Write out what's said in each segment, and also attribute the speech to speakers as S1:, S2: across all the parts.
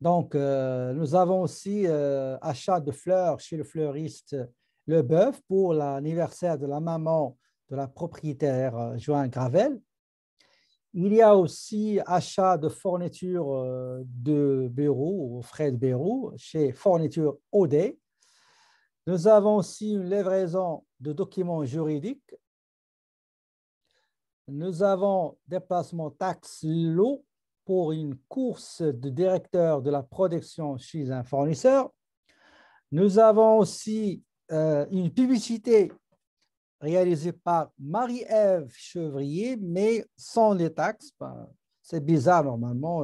S1: Donc, nous avons aussi achat de fleurs chez le fleuriste Leboeuf pour l'anniversaire de la maman de la propriétaire Joanne Gravel. Il y a aussi achat de fournitures de bureau, aux frais de bureau, chez Fourniture OD. Nous avons aussi une livraison de documents juridiques. Nous avons déplacement taxe lot pour une course de directeur de la production chez un fournisseur. Nous avons aussi une publicité réalisée par Marie-Ève Chevrier, mais sans les taxes. C'est bizarre, normalement,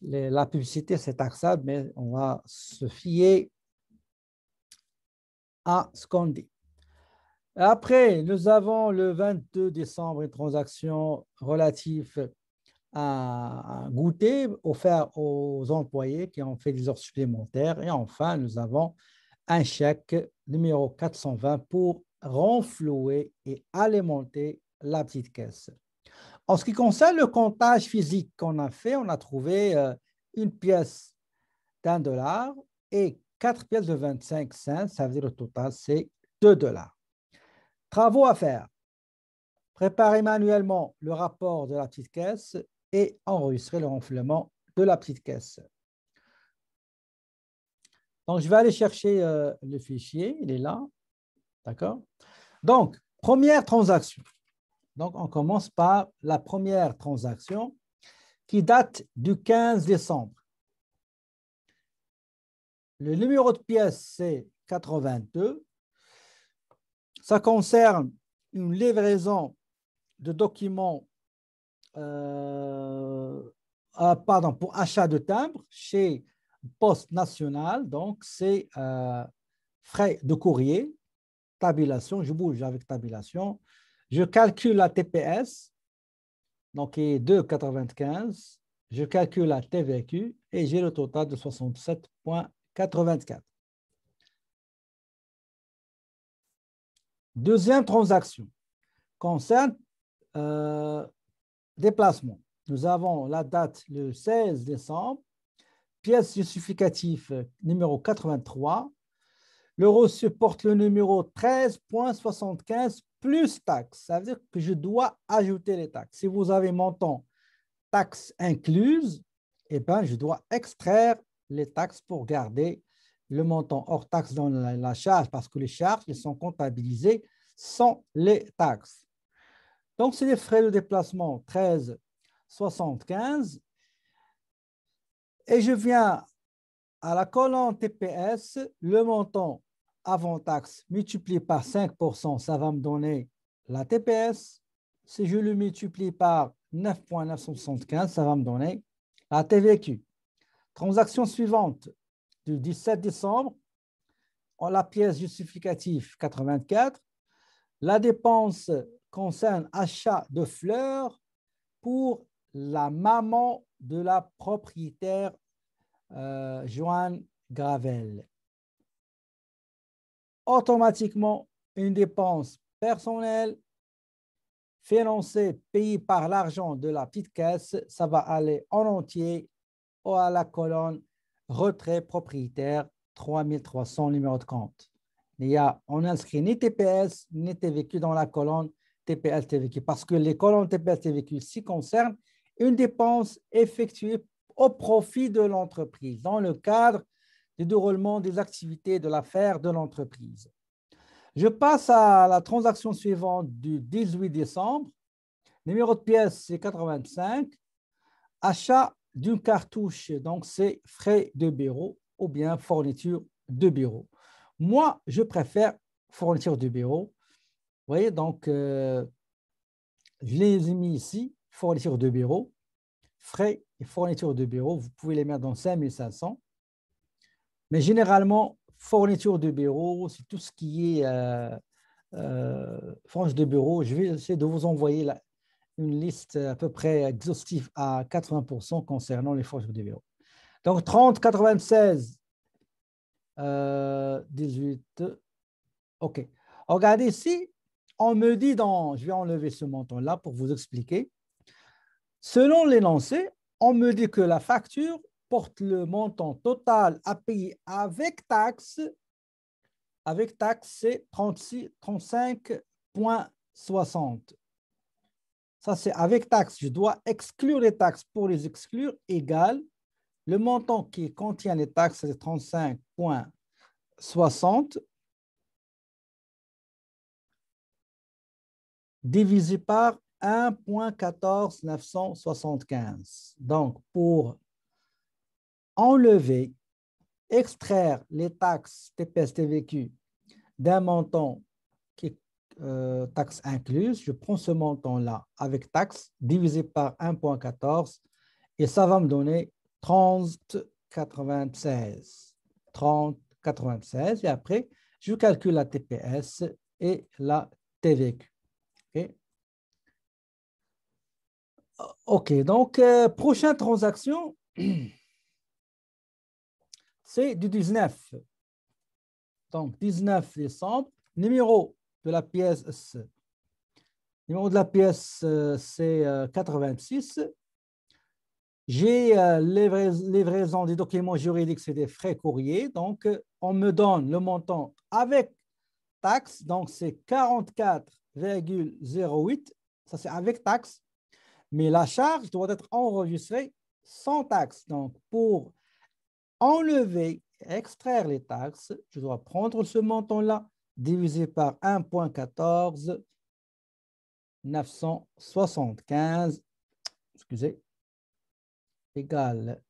S1: la publicité, c'est taxable, mais on va se fier à ce qu'on dit. Après, nous avons le 22 décembre une transaction relative à un goûter offert aux employés qui ont fait des heures supplémentaires. Et enfin, nous avons un chèque numéro 420 pour renflouer et alimenter la petite caisse. En ce qui concerne le comptage physique qu'on a fait, on a trouvé une pièce d'1 $ et 4 pièces de 25 cents. Ça veut dire le total, c'est 2 $. Travaux à faire. Préparer manuellement le rapport de la petite caisse et enregistrer le renflouement de la petite caisse. Donc, je vais aller chercher le fichier. Il est là. D'accord? Donc, première transaction. Donc, on commence par la première transaction qui date du 15 décembre. Le numéro de pièce, c'est 82. Ça concerne une livraison de documents pour achat de timbre chez Poste National. Donc, c'est frais de courrier, tabulation. Je bouge avec tabulation. Je calcule la TPS, donc qui est 2,95. Je calcule la TVQ et j'ai le total de 67,84. Deuxième transaction concerne déplacement. Nous avons la date le 16 décembre, pièce justificative numéro 83. Le reçu porte le numéro 13,75 plus taxes. Ça veut dire que je dois ajouter les taxes. Si vous avez montant taxes incluses, eh ben, je dois extraire les taxes pour garder le montant hors taxe dans la charge parce que les charges ils sont comptabilisées sans les taxes. Donc, c'est les frais de déplacement 13,75. Et je viens à la colonne TPS, le montant avant taxe multiplié par 5%, ça va me donner la TPS. Si je le multiplie par 9,975, ça va me donner la TVQ. Transaction suivante du 17 décembre, la pièce justificative 84. La dépense concerne achat de fleurs pour la maman de la propriétaire Joanne Gravel. Automatiquement, une dépense personnelle financée, payée par l'argent de la petite caisse, ça va aller en entier à la colonne retrait propriétaire 3300 numéro de compte. On inscrit ni TPS ni TVQ dans la colonne TPS TVQ parce que les colonnes TPS TVQ ici concernent une dépense effectuée au profit de l'entreprise dans le cadre du déroulement des activités de l'affaire de l'entreprise. Je passe à la transaction suivante du 18 décembre. Numéro de pièce, c'est 85. Achat d'une cartouche, donc c'est frais de bureau ou bien fourniture de bureau. Moi, je préfère fourniture de bureau. Vous voyez, donc, je les ai mis ici, fourniture de bureau, frais et fourniture de bureau. Vous pouvez les mettre dans 5500. Mais généralement, fourniture de bureau, c'est tout ce qui est fourniture de bureau. Je vais essayer de vous envoyer une liste à peu près exhaustive à 80% concernant les fournitures de bureau. Donc, 30, 96, 18. OK. Regardez ici, on me dit je vais enlever ce montant-là pour vous expliquer. Selon l'énoncé, on me dit que la facture porte le montant total à payer avec taxe. Avec taxe, c'est 35,60. Ça, c'est avec taxe. Je dois exclure les taxes. Pour les exclure, égale le montant qui contient les taxes, c'est 35,60 divisé par 1,14975. Donc, pour enlever, extraire les taxes TPS TVQ d'un montant qui est taxe incluse, je prends ce montant-là avec taxe divisé par 1,14 et ça va me donner 30,96. 30,96 et après, je calcule la TPS et la TVQ. OK, donc, prochaine transaction, c'est du 19. Donc, 19 décembre, numéro de la pièce, numéro de la pièce, c'est 86. J'ai livraison des documents juridiques, c'est des frais courriers. Donc, on me donne le montant avec taxe, donc c'est 44,08. Ça, c'est avec taxe. Mais la charge doit être enregistrée sans taxe. Donc, pour enlever, extraire les taxes, je dois prendre ce montant-là, divisé par 1,14 975, excusez, égal.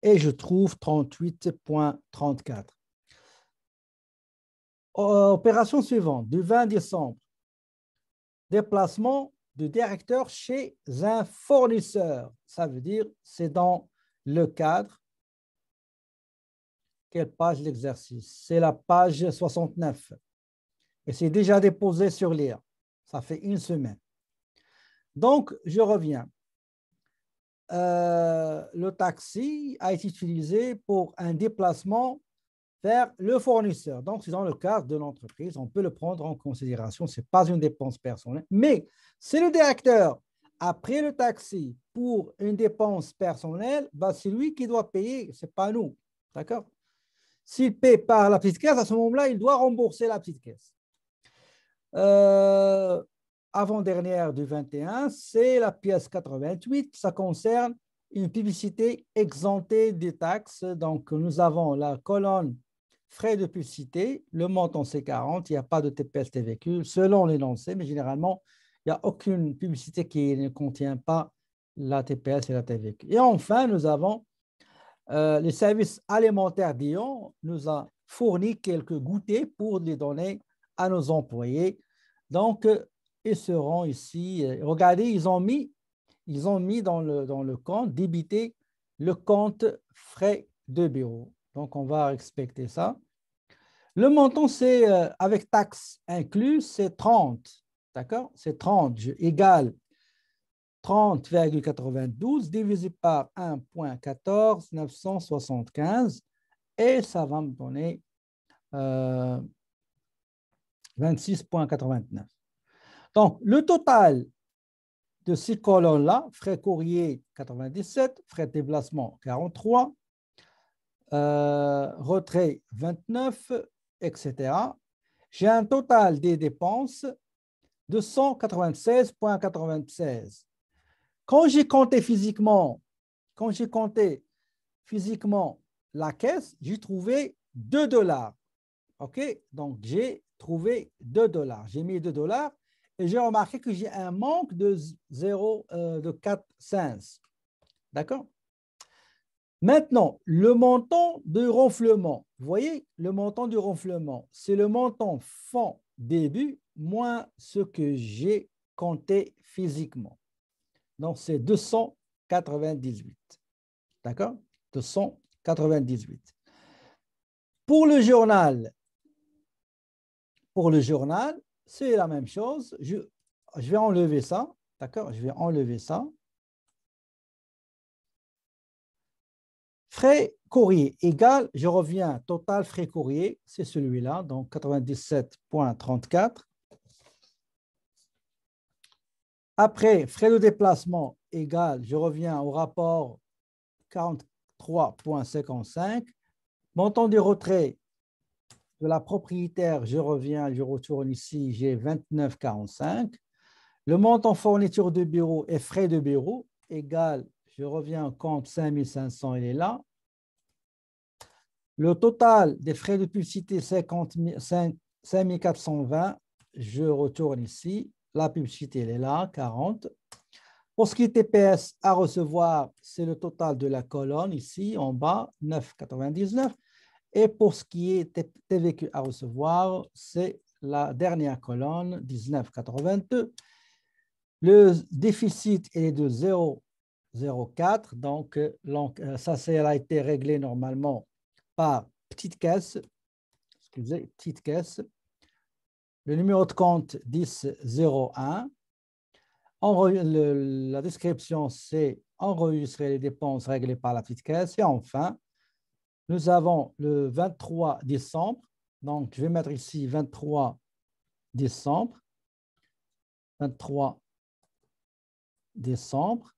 S1: Et je trouve 38,34. Opération suivante, du 20 décembre. Déplacement du directeur chez un fournisseur. Ça veut dire, c'est dans le cadre. Quelle page l'exercice? C'est la page 69. Et c'est déjà déposé sur l'IA. Ça fait une semaine. Donc, je reviens. Le taxi a été utilisé pour un déplacement vers le fournisseur. Donc, c'est dans le cadre de l'entreprise. On peut le prendre en considération. Ce n'est pas une dépense personnelle. Mais c'est le directeur, après le taxi, pour une dépense personnelle, bah, c'est lui qui doit payer. Ce n'est pas nous. D'accord? S'il paie par la petite caisse, à ce moment-là, il doit rembourser la petite caisse. Avant-dernière du 21, c'est la pièce 88. Ça concerne une publicité exemptée des taxes. Donc, nous avons la colonne frais de publicité. Le montant, c'est 40. Il n'y a pas de TPS TVQ selon l'énoncé, mais généralement, il n'y a aucune publicité qui ne contient pas la TPS et la TVQ. Et enfin, nous avons les services alimentaires d'Ion nous a fourni quelques goûters pour les donner à nos employés. Donc, ils seront ici. Regardez, ils ont mis dans le compte débité le compte frais de bureau. Donc, on va respecter ça. Le montant, c'est avec taxes inclus, c'est 30. D'accord? C'est 30 égale 30,92 divisé par 1,14 975 et ça va me donner 26,89. Donc, le total de ces colonnes-là, frais courrier 97, frais de déplacement 43, retrait 29, etc. J'ai un total des dépenses de 196,96. Quand j'ai compté physiquement la caisse, j'ai trouvé 2 $. OK? Donc, j'ai trouvé 2 $. J'ai mis 2 $ et j'ai remarqué que j'ai un manque de 4 cents. D'accord? Maintenant, le montant de ronflement. Vous voyez, le montant du ronflement, c'est le montant fonds début moins ce que j'ai compté physiquement. Donc, c'est 298. D'accord? 298. Pour le journal, c'est la même chose. Je vais enlever ça. D'accord? Je vais enlever ça. Frais courrier égal, je reviens, total frais courrier, c'est celui-là, donc 97,34. Après, frais de déplacement égal, je reviens au rapport 43,55. Montant du retrait de la propriétaire, je reviens, je retourne ici, j'ai 29,45. Le montant fourniture de bureau et frais de bureau égale, je reviens au compte 5500, il est là. Le total des frais de publicité, 5420. Je retourne ici. La publicité, elle est là, 40. Pour ce qui est TPS à recevoir, c'est le total de la colonne ici, en bas, 9,99. Et pour ce qui est TVQ à recevoir, c'est la dernière colonne, 19,82. Le déficit est de 0,04. Donc, ça, elle a été réglé normalement par petite caisse. Excusez, petite caisse. Le numéro de compte 1001. La description, c'est enregistrer les dépenses réglées par la petite caisse. Et enfin, nous avons le 23 décembre. Donc, je vais mettre ici 23 décembre. 23 décembre.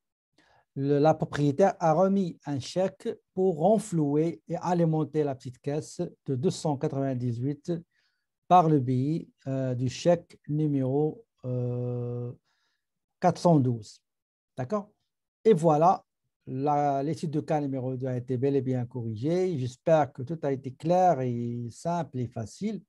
S1: La propriétaire a remis un chèque pour renflouer et alimenter la petite caisse de 298 par le billet du chèque numéro 412. D'accord? Et voilà, l'étude de cas numéro 2 a été bel et bien corrigée. J'espère que tout a été clair et simple et facile.